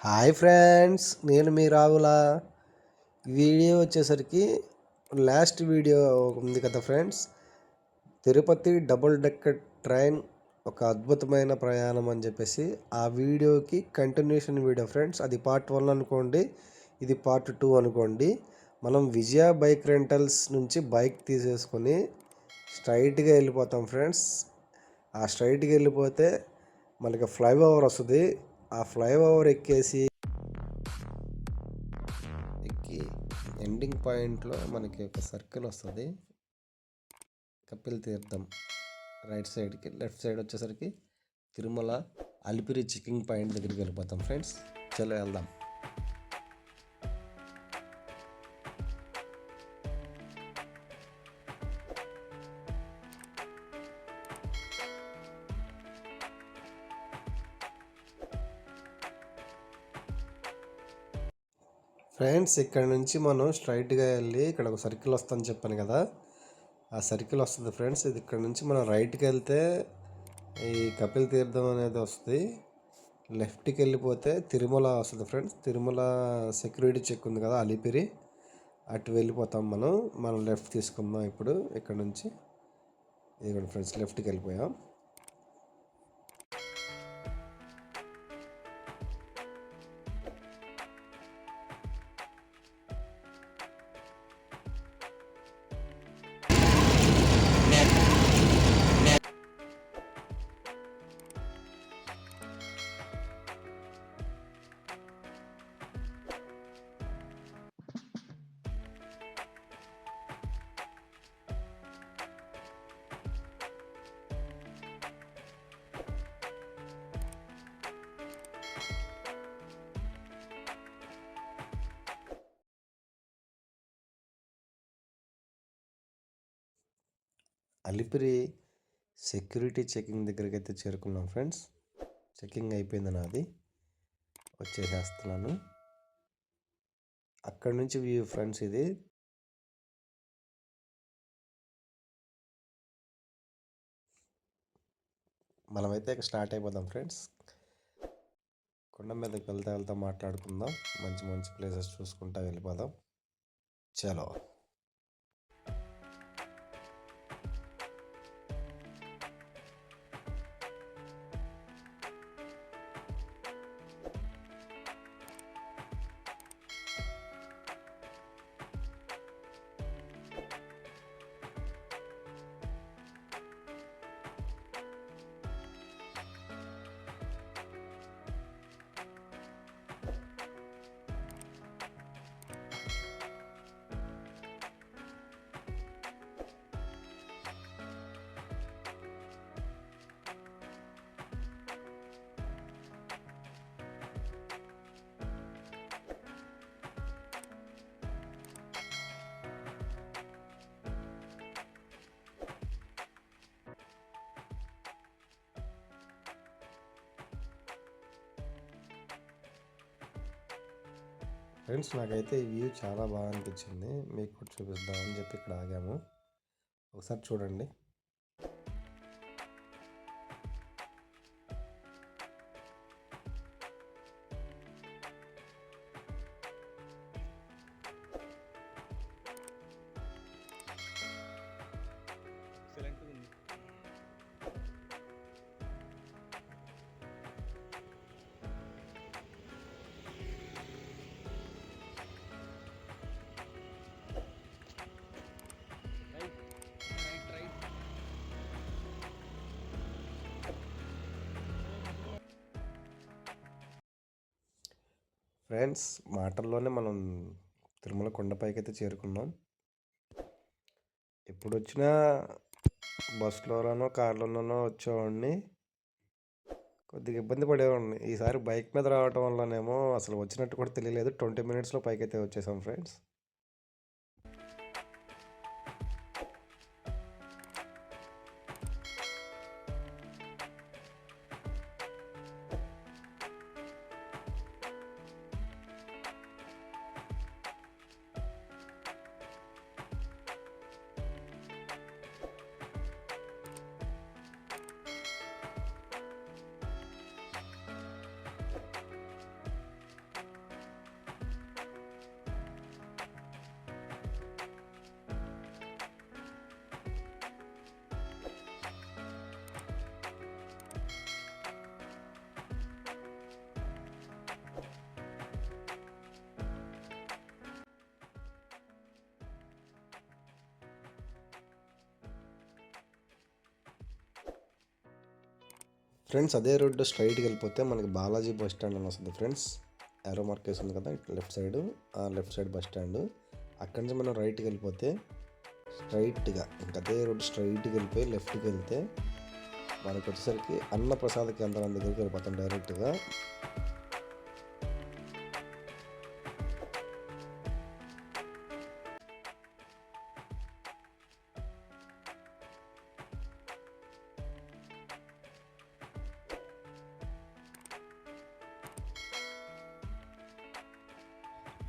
Hi friends, నేను మీ Ravula video వచ్చేసరికి last video ఉంది కదా friends. Tirupati double decker train ఒక అద్భుతమైన ప్రయాణం అని చెప్పేసి ఆ వీడియోకి కంటిన్యూషన్ వీడియో ఫ్రెండ్స్. అది పార్ట్ 1 అనుకోండి, ఇది పార్ట్ 2 అనుకోండి. మనం విజయ బైక్ రెంటల్స్ నుంచి బైక్ తీసేసుకొని స్ట్రైట్గా వెళ్ళిపోతాం ఫ్రెండ్స్. ఆ స్ట్రైట్గా వెళ్ళిపోతే మనకి ఫ్లైఓవర్ వస్తుంది. ఆ ఫ్లైఓవర్ ఎక్కి ఎండింగ్ పాయింట్లో మనకి ఒక సర్కిల్ వస్తుంది. కపిల్ తీర్థం రైట్ సైడ్కి, లెఫ్ట్ సైడ్ వచ్చేసరికి తిరుమల అలిపిరి చెకింగ్ పాయింట్ దగ్గరికి వెళ్ళిపోతాం ఫ్రెండ్స్. చలో వెళ్దాం. ఫ్రెండ్స్, ఇక్కడ నుంచి మనం స్ట్రైట్గా వెళ్ళి ఇక్కడ ఒక సర్కిల్ వస్తుందని చెప్పాను కదా, ఆ సర్కిల్ వస్తుంది ఫ్రెండ్స్. ఇది ఇక్కడ నుంచి మనం రైట్కి వెళ్తే ఈ కపిల్ తీర్థం అనేది వస్తుంది. లెఫ్ట్కి వెళ్ళిపోతే తిరుమల వస్తుంది ఫ్రెండ్స్. తిరుమల సెక్యూరిటీ చెక్ ఉంది కదా, అలిపిరి, అటు వెళ్ళిపోతాం మనం లెఫ్ట్ తీసుకుందాం ఇప్పుడు ఇక్కడ నుంచి. ఇదిగోండి ఫ్రెండ్స్, లెఫ్ట్కి వెళ్ళిపోయాం. అలిపిరి సెక్యూరిటీ చెకింగ్ దగ్గరికి అయితే చేరుకున్నాం ఫ్రెండ్స్. చెకింగ్ అయిపోయింది, నాది వచ్చేసేస్తున్నాను. అక్కడ నుంచి వ్యూ ఫ్రెండ్స్ ఇది. మనమైతే ఇక స్టార్ట్ అయిపోదాం ఫ్రెండ్స్. కొండ మీదకి వెళ్తా మాట్లాడుకుందాం. మంచి మంచి ప్లేసెస్ చూసుకుంటా వెళ్ళిపోదాం. చలో. ఫ్రెండ్స్, నాకైతే ఈ వ్యూ చాలా బాగా అనిపించింది. మీకు కూడా చూపిద్దామని చెప్పి ఇక్కడ ఆగాము. ఒకసారి చూడండి. ఫ్రెండ్స్, మాటల్లోనే మనం తిరుమల కొండపైకి అయితే చేరుకున్నాం. ఎప్పుడు వచ్చినా బస్సులోనో కార్లోనో వచ్చేవాడిని, కొద్దిగా ఇబ్బంది పడేవాడిని. ఈసారి బైక్ మీద రావడం వల్లనేమో అసలు వచ్చినట్టు కూడా తెలియలేదు. 20 మినిట్స్లో పైకి అయితే వచ్చేసాం ఫ్రెండ్స్. ఫ్రెండ్స్ అదే రోడ్డు స్ట్రైట్కి వెళ్ళిపోతే మనకి బాలాజీ బస్ స్టాండ్ అని వస్తుంది ఫ్రెండ్స్. ఏరో మార్క్ వేసి ఉంది కదా లెఫ్ట్ సైడ్ బస్ స్టాండ్. అక్కడి నుంచి మనం రైట్కి వెళ్ళిపోతే స్ట్రైట్గా ఇంకా అదే రోడ్డు స్ట్రైట్కి వెళ్ళిపోయి లెఫ్ట్కి వెళ్తే మనకు వచ్చేసరికి అన్నప్రసాద కేంద్రం దగ్గరికి వెళ్ళిపోతాం డైరెక్ట్గా.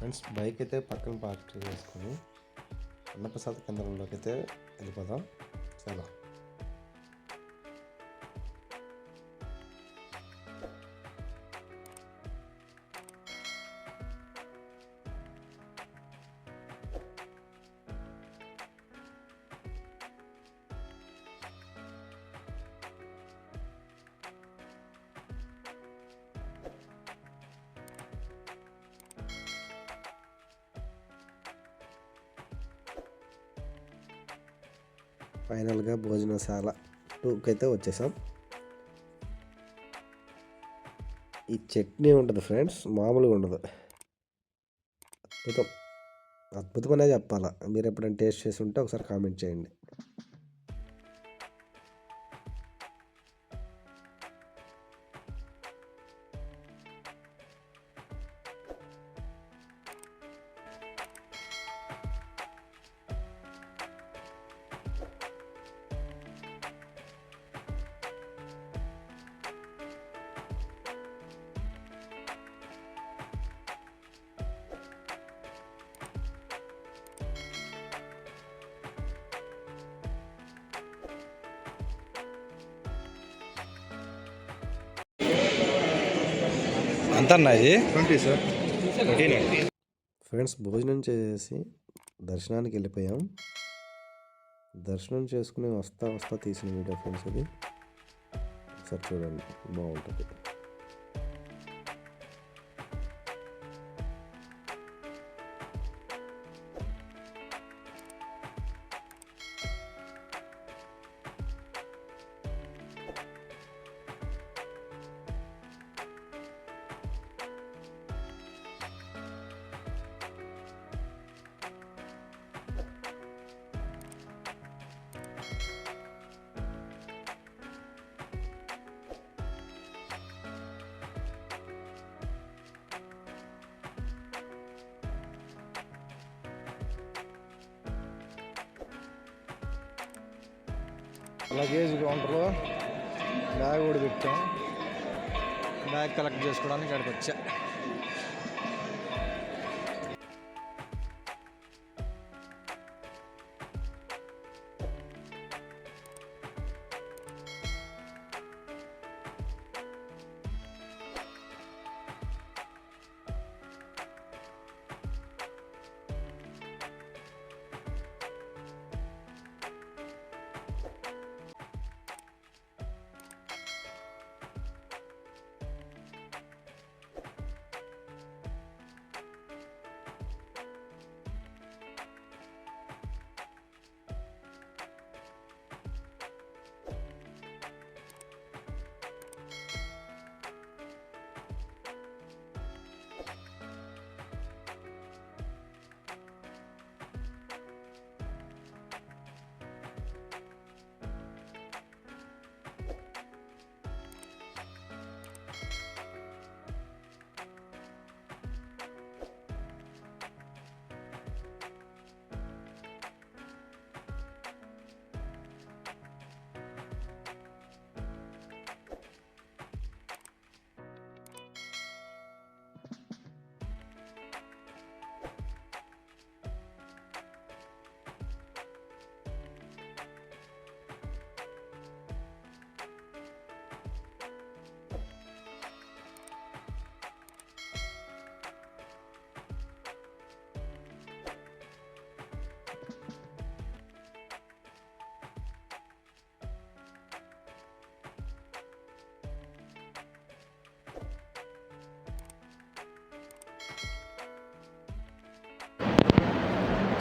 ఫ్రెండ్స్ బైక్ అయితే పక్కన పార్క్ చేసుకొని అన్నప్రసాద కేంద్రంలోకి అయితే వెళ్ళిపోదాం. చాలా ఫైనల్గా భోజనశాల 2కి అయితే వచ్చేసాం. ఈ చట్నీ ఉంటుంది ఫ్రెండ్స్, మామూలుగా ఉండదు, అద్భుతం అనే చెప్పాలా. మీరు ఎప్పుడైనా టేస్ట్ చేసి ఉంటే ఒకసారి కామెంట్ చేయండి. ఎంత అన్నా ఇది? 20 సార్. ఫ్రెండ్స్ భోజనం చేసి దర్శనానికి వెళ్ళిపోయాం. దర్శనం చేసుకుని వస్తా తీసిన వీడియో ఫ్రెండ్స్ ఇది. ఒకసారి చూడండి, బాగుంటుంది. లగేజ్ కౌంటర్లో బ్యాగ్ కూడా పెట్టాం. బ్యాగ్ కలెక్ట్ చేసుకోవడానికి అక్కడికి వచ్చా.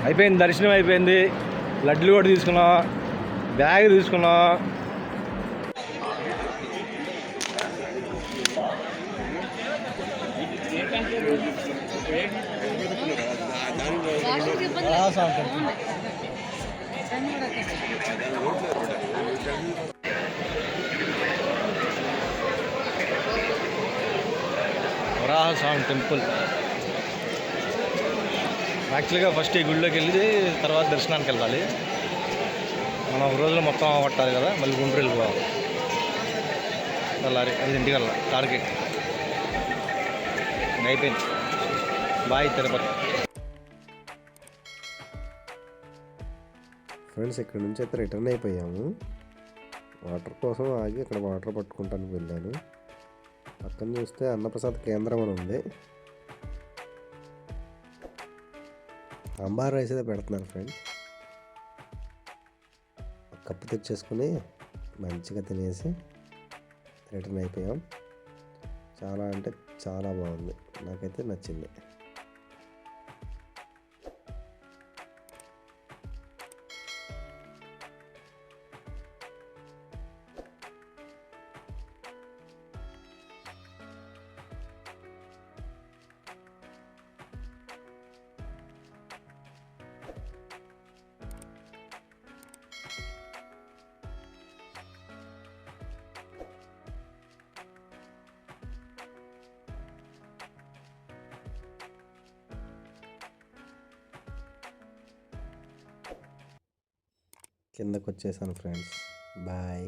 అయిపోయింది, దర్శనం అయిపోయింది. లడ్లు కూడా తీసుకున్నాం, బ్యాగ్ తీసుకున్నాం. వరాహస్వామి టెంపుల్. వరాహస్వామి టెంపుల్. యాక్చువల్గా ఫస్ట్ ఈ గుడిలోకి వెళ్ళి తర్వాత దర్శనానికి వెళ్ళాలి. మనం ఒక రోజులో మొత్తం పట్టాలి కదా, మళ్ళీ గుంటూరు వెళ్ళిపోవాలి. వెళ్ళాలి 5 గంటల కాడికి. అయిపోయింది. బాయ్ తిరుపతి. ఫ్రెండ్స్ ఇక్కడ నుంచి అయితే రిటర్న్ అయిపోయాము. వాటర్ కోసం ఆగి అక్కడ వాటర్ పట్టుకుంటానికి వెళ్ళాను. పక్కన చూస్తే అన్నప్రసాద్ కేంద్రం అని ఉంది. సాంబార్ రైస్ అయితే పెడుతున్నారు ఫ్రెండ్స్. ఒక కప్పు తెచ్చేసుకుని మంచిగా తినేసి రిటర్న్ అయిపోయాం. చాలా అంటే చాలా బాగుంది, నాకైతే నచ్చింది. కిందకు వచ్చేసాను ఫ్రెండ్స్. బాయ్.